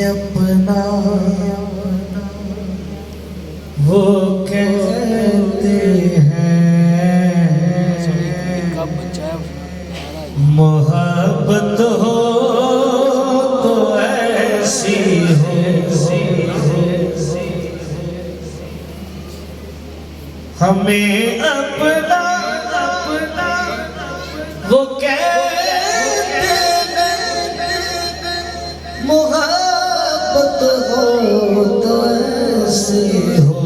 अपना वो कहते हैं मोहब्बत हो तो ऐसी हो हमें अपना वो कहते हैं मोहब्बत हो तो ऐसी हो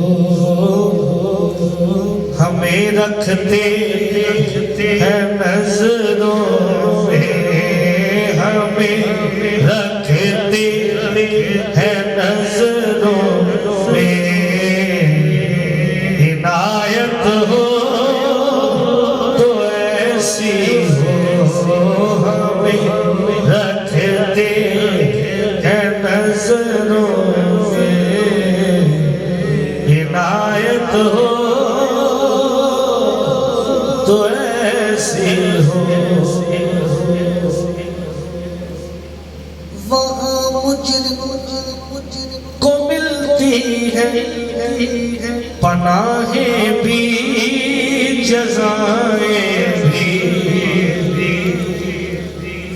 हमें रखते हैं नजरों में हमें रखते हैं नजरों में इनायत हो तो ऐसी हो हमें रखते हैं नजरों में इनायत हो तो ऐसी हो वहाँ मुझको मिलती है पनाहें भी जज़ाएं भी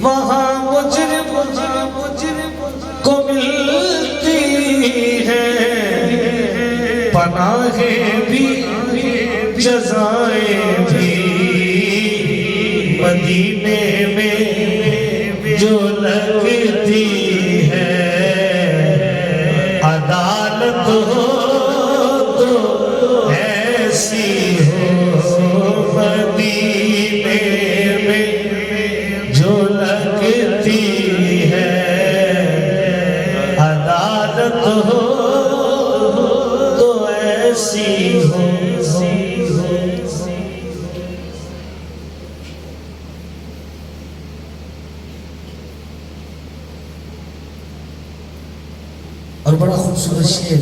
वहाँ मुझको मिलती है पनाहें भी जज़ाएं भी मदीने में जो लगती है अदालत हो तो ऐसी हो मदीने में जो लगती है अदालत हो तो ऐसी हो और बड़ा खूबसूरत शेर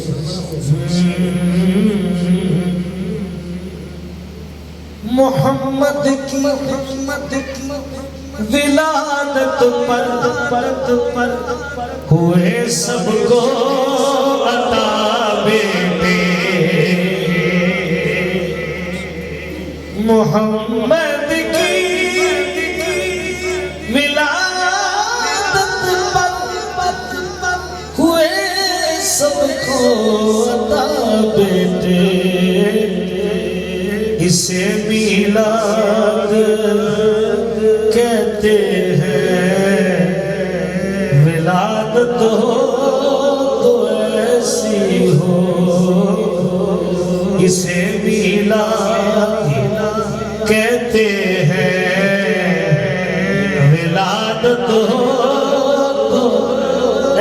मोहम्मद की विलादत पर हुए सबको अता बेटे मोहम्मद की विलादत पर हुए सबको अता बेटे इसे मिलाद कहते हैं विलादत हो तो ऐसी हो इसे मिलाद कहते हैं विलादत हो तो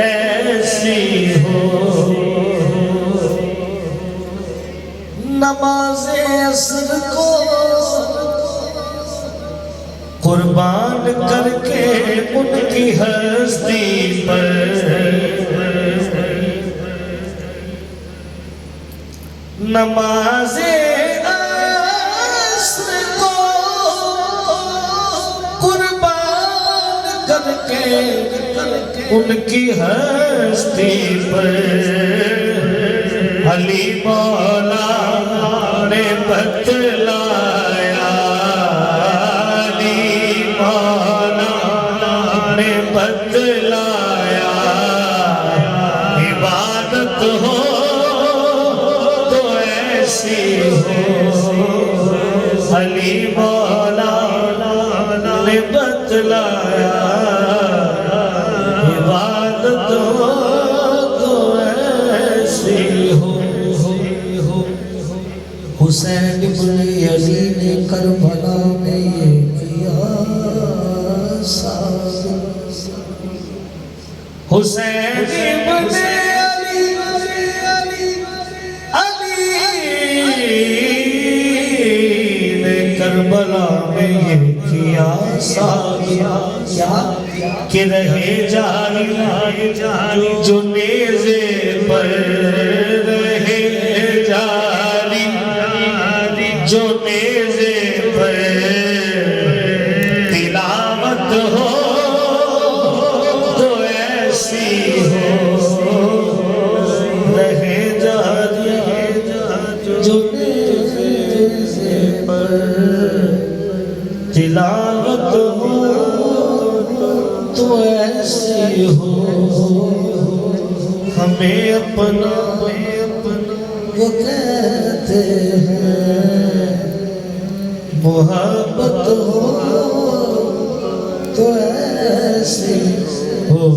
ऐसी हो नमाज़े असर को कुर्बान करके उनकी हस्ती पर नमाज़े असर को कुर्बान करके उनकी हस्ती पर अली मौला ने बतलाया अली मौला ने बतलाया इबादत हो तो ऐसी हो अली मौला ने बतलाया इबादत हो तो ऐसी हो हुसैन इब्न अली ने करबला में ये किया हुसैन इब्न अली ने करबला में ये किया क्या कि रहे जारी जो नेज़े पर रहे जारी जो नेज़े पर तिलावत हो तो ऐसी हो तिलावत हो तो ऐसी हो, हमें अपना वो कहते हैं। मोहब्बत हो तो ऐसी हो,